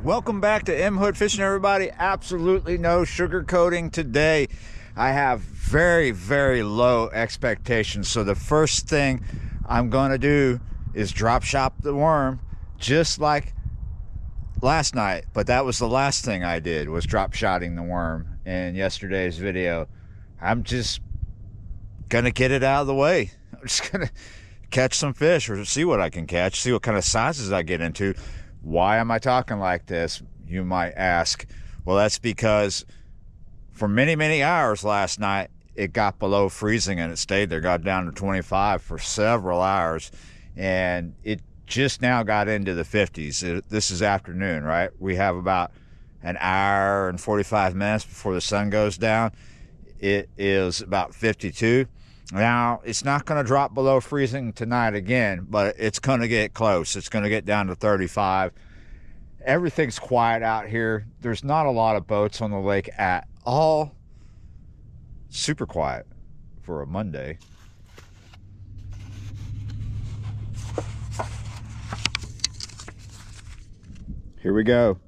Welcome back to M Hood Fishing, everybody. Absolutely no sugarcoating today. I have very low expectations. So the first thing I'm going to do is drop shop the worm, just like last night. But that was the last thing I did, was drop shotting the worm in yesterday's video. I'm just going to get it out of the way. I'm just going to catch some fish or see what I can catch, see what kind of sizes I get into. Why am I talking like this, you might ask? Well, that's because for many hours last night, it got below freezing and it stayed there, got down to 25 for several hours. And it just now got into the 50s. This is afternoon, right? We have about an hour and 45 minutes before the sun goes down. It is about 52. Now, it's not going to drop below freezing tonight again, but it's going to get close. It's going to get down to 35. Everything's quiet out here. There's not a lot of boats on the lake at all. Super quiet for a Monday. Here we go.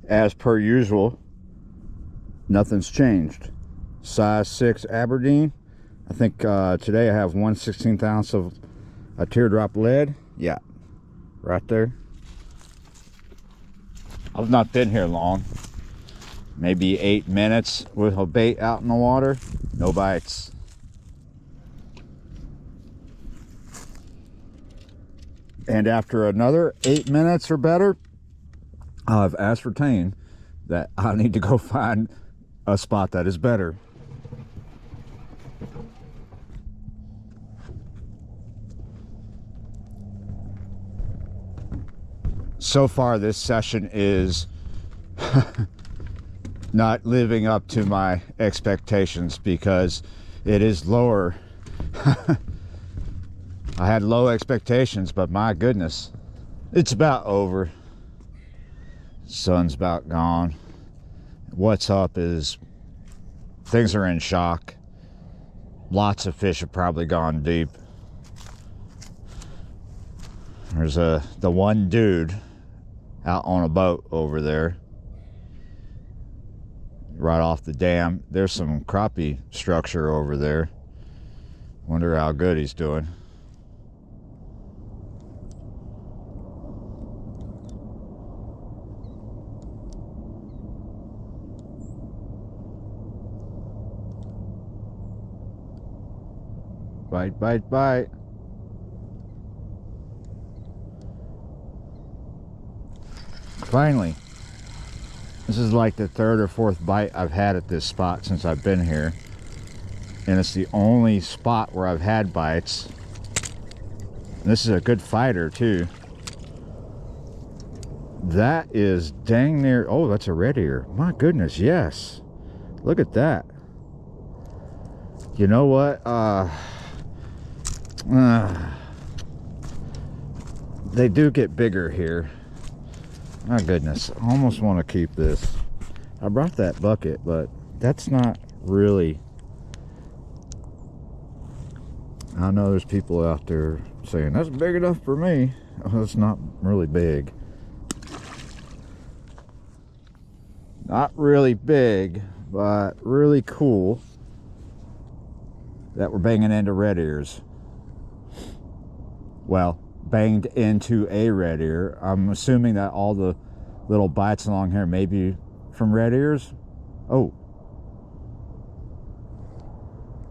As per usual, nothing's changed. Size 6 Aberdeen. I think today I have 1/16 ounce of a teardrop lead. Yeah, right there. I've not been here long. Maybe 8 minutes with a bait out in the water. No bites. And after another 8 minutes or better, I've ascertained that I need to go find a spot that is better. So far, this session is not living up to my expectations because it is lower. I had low expectations, but my goodness, it's about over. Sun's about gone. What's up is things are in shock. Lots of fish have probably gone deep. There's the one dude out on a boat over there right off the dam. There's some crappie structure over there. Wonder how good he's doing. Bite. Finally, this is like the third or fourth bite I've had at this spot since I've been here, and it's the only spot where I've had bites. And this is a good fighter too. That is dang near, oh, that's a red ear. My goodness, yes, look at that. You know what, they do get bigger here. My goodness, I almost want to keep this. I brought that bucket, but that's not really... I know there's people out there saying, that's big enough for me. Oh, it's not really big. Not really big, but really cool that we're banging into red ears. Well, banged into a red ear. I'm assuming that all the little bites along here may be from red ears. Oh,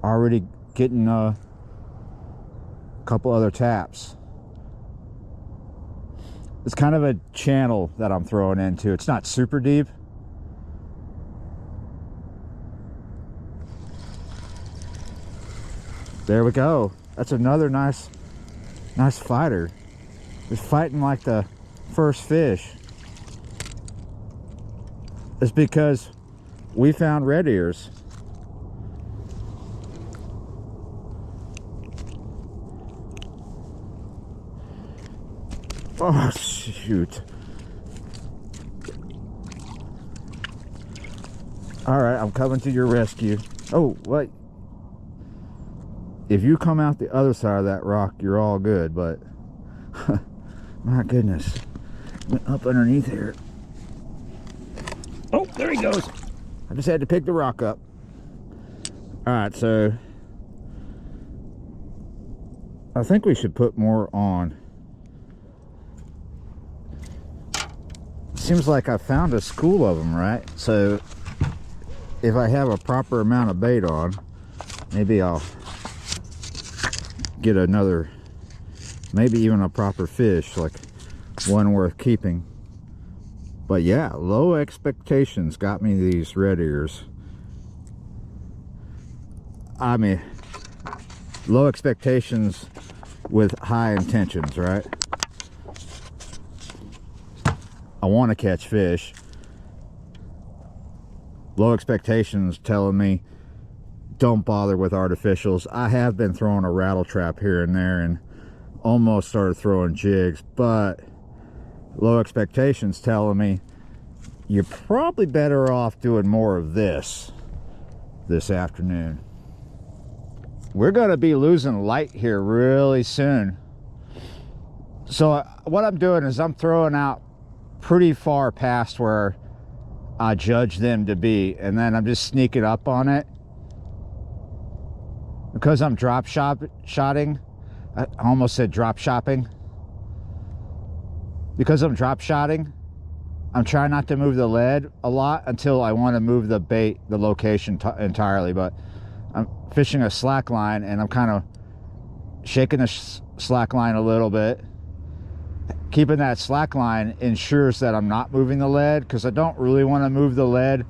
already getting a couple other taps. It's kind of a channel that I'm throwing into. It's not super deep. There we go. That's another nice fighter. It's fighting like the first fish. It's because we found red ears. Oh shoot. All right, I'm coming to your rescue. Oh, wait. If you come out the other side of that rock, you're all good, but my goodness, up underneath here. There he goes. I just had to pick the rock up. All right, so I think we should put more on. Seems like I found a school of them, right? So if I have a proper amount of bait on, maybe I'll get another, maybe even a proper fish, like one worth keeping. But yeah, low expectations got me these red ears. I mean, low expectations with high intentions, right? I want to catch fish. Low expectations telling me don't bother with artificials. I have been throwing a rattle trap here and there and almost started throwing jigs, but low expectations telling me you're probably better off doing more of this afternoon. We're going to be losing light here really soon. So what I'm doing is I'm throwing out pretty far past where I judge them to be, and then I'm just sneaking up on it. Because I'm shotting, I almost said drop shopping. Because I'm drop shotting, I'm trying not to move the lead a lot until I want to move the bait, the location entirely. But I'm fishing a slack line and I'm kind of shaking the slack line a little bit. Keeping that slack line ensures that I'm not moving the lead, because I don't really want to move the lead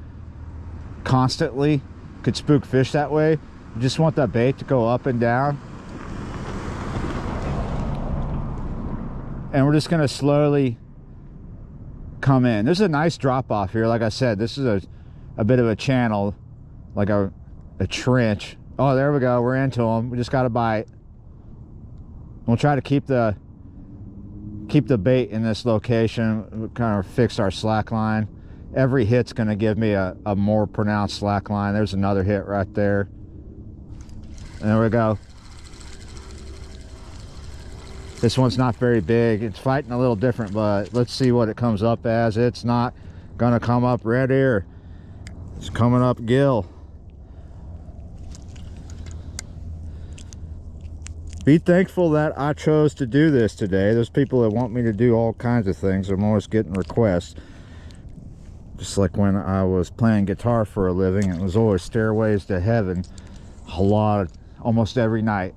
constantly. Could spook fish that way. I just want that bait to go up and down. And we're just going to slowly come in. There's a nice drop off here. Like I said, this is a bit of a channel, like a trench. Oh, there we go. We're into them. We just got to bite. We'll try to keep the bait in this location. We'll kind of fix our slack line. Every hit's going to give me a more pronounced slack line. There's another hit right there. And there we go. This one's not very big. It's fighting a little different, but let's see what it comes up as. It's not gonna come up red ear. It's coming up gill. Be thankful that I chose to do this today. There's people that want me to do all kinds of things. I'm always getting requests. Just like when I was playing guitar for a living, it was always Stairways to Heaven. Almost every night.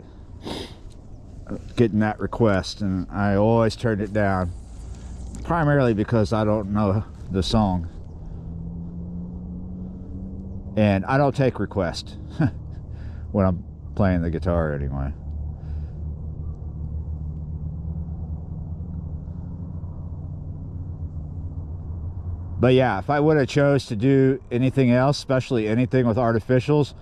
Getting that request, and I always turned it down, primarily because I don't know the song, and I don't take requests when I'm playing the guitar anyway. But yeah, if I would have chose to do anything else, especially anything with artificials,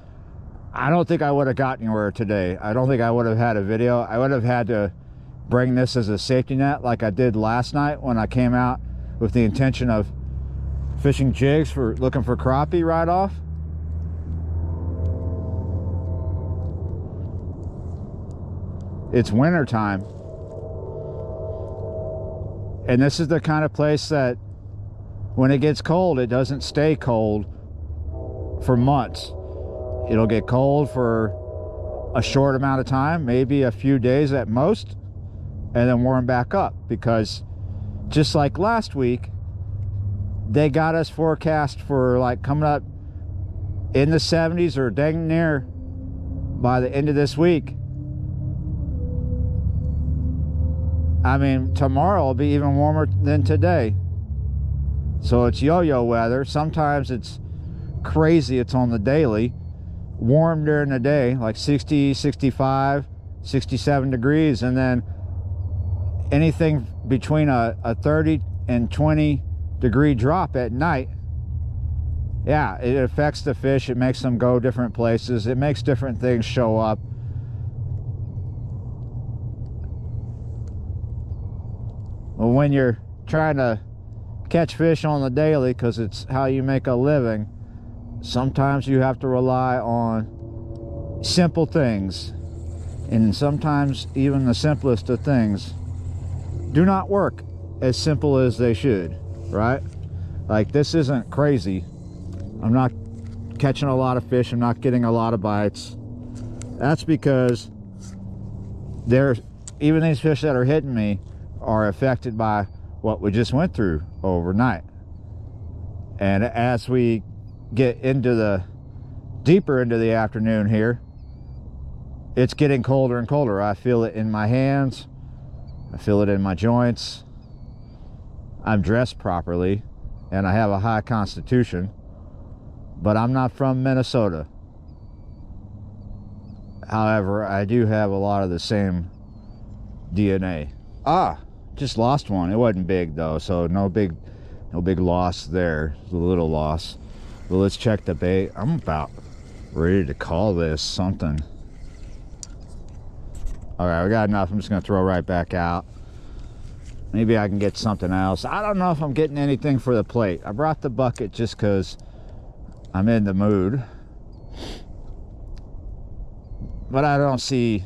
I don't think I would have got anywhere today. I don't think I would have had a video. I would have had to bring this as a safety net like I did last night when I came out with the intention of fishing jigs for looking for crappie right off. It's winter time. And this is the kind of place that when it gets cold, it doesn't stay cold for months. It'll get cold for a short amount of time, maybe a few days at most, and then warm back up. Because just like last week, they got us forecast for like coming up in the 70s or dang near by the end of this week. I mean, tomorrow will be even warmer than today. So it's yo-yo weather. Sometimes it's crazy. It's on the daily. Warm during the day, like 60, 65, 67 degrees, and then anything between a 30 and 20 degree drop at night. Yeah, it affects the fish. It makes them go different places. It makes different things show up. Well, when you're trying to catch fish on the daily, because it's how you make a living, sometimes you have to rely on simple things, and sometimes even the simplest of things do not work as simple as they should, right? Like, this isn't crazy. I'm not catching a lot of fish. I'm not getting a lot of bites. That's because even these fish that are hitting me are affected by what we just went through overnight. And as we get into deeper into the afternoon here, it's getting colder and colder. I feel it in my hands. I feel it in my joints. I'm dressed properly and I have a high constitution, but I'm not from Minnesota. However, I do have a lot of the same DNA. Just lost one. It wasn't big though, so no big loss there. It's a little loss. But let's check the bait. I'm about ready to call this something. All right, we got enough. I'm just gonna throw right back out. Maybe I can get something else. I don't know if I'm getting anything for the plate. I brought the bucket just because I'm in the mood. But I don't see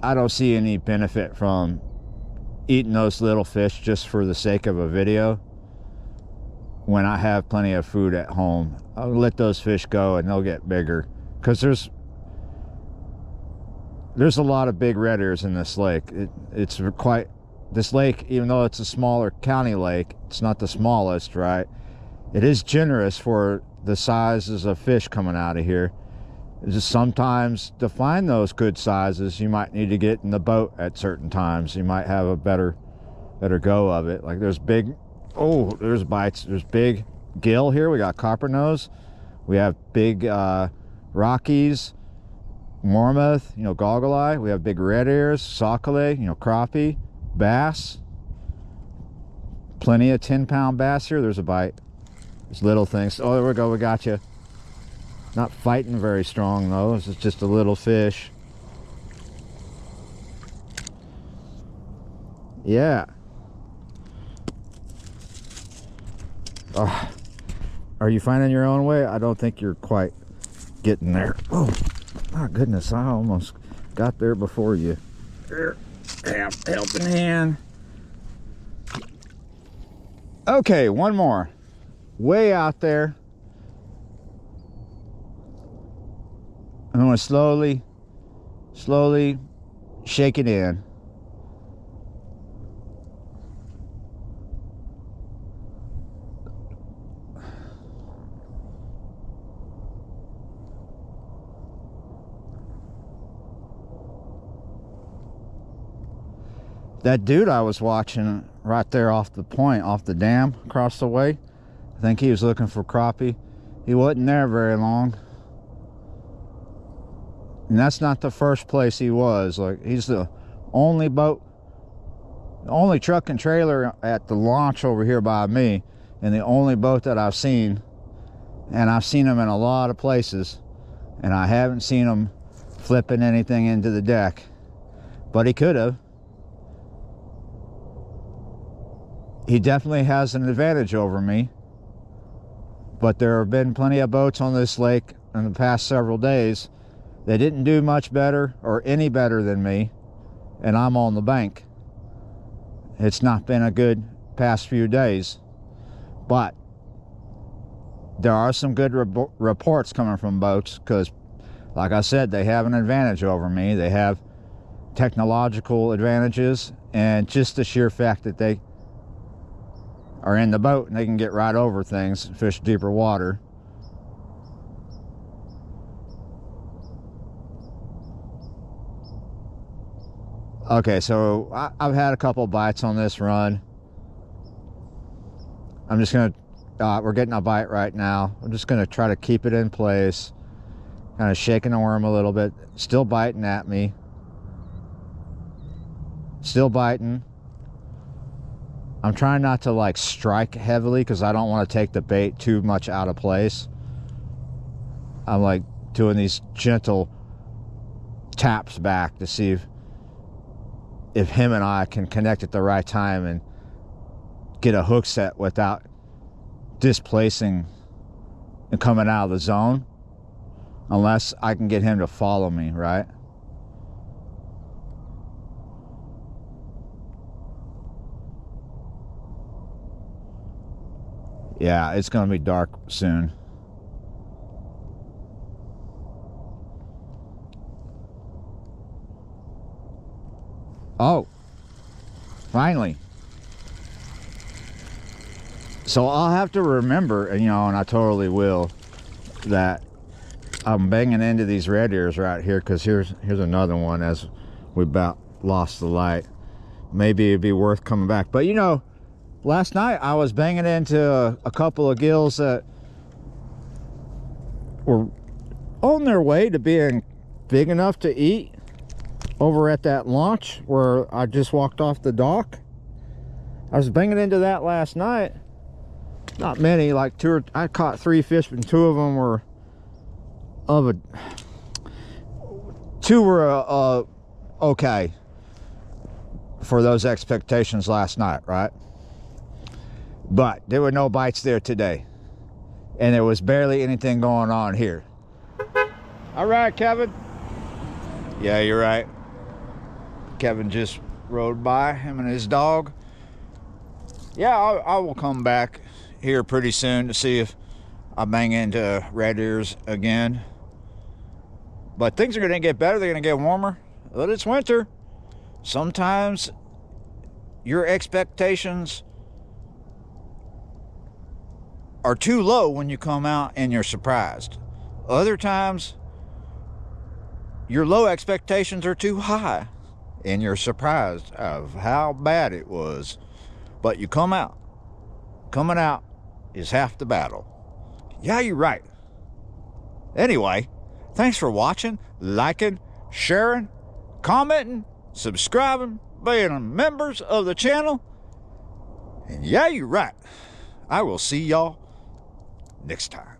any benefit from eating those little fish just for the sake of a video when I have plenty of food at home. I'll let those fish go and they'll get bigger, because there's a lot of big red ears in this lake. This lake, even though it's a smaller county lake, it's not the smallest, right? It is generous for the sizes of fish coming out of here. It's just sometimes to find those good sizes, you might need to get in the boat at certain times. You might have a better go of it. Like there's there's bites. There's big gill here. We got copper nose. We have big Rockies, Mormouth, goggle eye. We have big red ears, sockeye, crappie, bass. Plenty of 10-pound bass here. There's a bite. There's little things. Oh, there we go. We got you. Not fighting very strong though. This is just a little fish. Yeah. Oh, are you finding your own way? I don't think you're quite getting there. Oh, my goodness. I almost got there before you. Here, helping hand. Okay, one more. Way out there. I'm going to slowly shake it in. That dude I was watching right there off the point, off the dam across the way, I think he was looking for crappie. He wasn't there very long. And that's not the first place he was. Like, he's the only truck and trailer at the launch over here by me, and the only boat that I've seen. And I've seen him in a lot of places, and I haven't seen him flipping anything into the deck. But he could have. He definitely has an advantage over me. But there have been plenty of boats on this lake in the past several days. They didn't do much better or any better than me, and I'm on the bank. It's not been a good past few days, but there are some good reports coming from boats because, like I said, they have an advantage over me. They have technological advantages, and just the sheer fact that they are in the boat and they can get right over things, fish deeper water. Okay, so I've had a couple bites on this run. I'm just gonna, we're getting a bite right now. I'm just gonna try to keep it in place, kind of shaking the worm a little bit. Still biting at me. Still biting. I'm trying not to like strike heavily because I don't want to take the bait too much out of place. I'm like doing these gentle taps back to see if him and I can connect at the right time and get a hook set without displacing and coming out of the zone, unless I can get him to follow me, right? Yeah, it's gonna be dark soon. Oh, finally. So I'll have to remember, and and I totally will, that I'm banging into these red ears right here, because here's another one as we about lost the light. Maybe it'd be worth coming back. But last night I was banging into a couple of gills that were on their way to being big enough to eat over at that launch where I just walked off the dock. I was banging into that last night. Not many, like I caught 3 fish, and 2 of them were okay for those expectations last night, right? But there were no bites there today, and there was barely anything going on here. All right, Kevin. Yeah, you're right. Kevin just rode by, him and his dog. Yeah, I will come back here pretty soon to see if I bang into red ears again. But things are going to get better. They're going to get warmer. But it's winter. Sometimes your expectations are too low when you come out and you're surprised. Other times, your low expectations are too high and you're surprised of how bad it was. But you come out. Coming out is half the battle. Yeah, you're right. Anyway, thanks for watching, liking, sharing, commenting, subscribing, being members of the channel. And yeah, you're right. I will see y'all next time.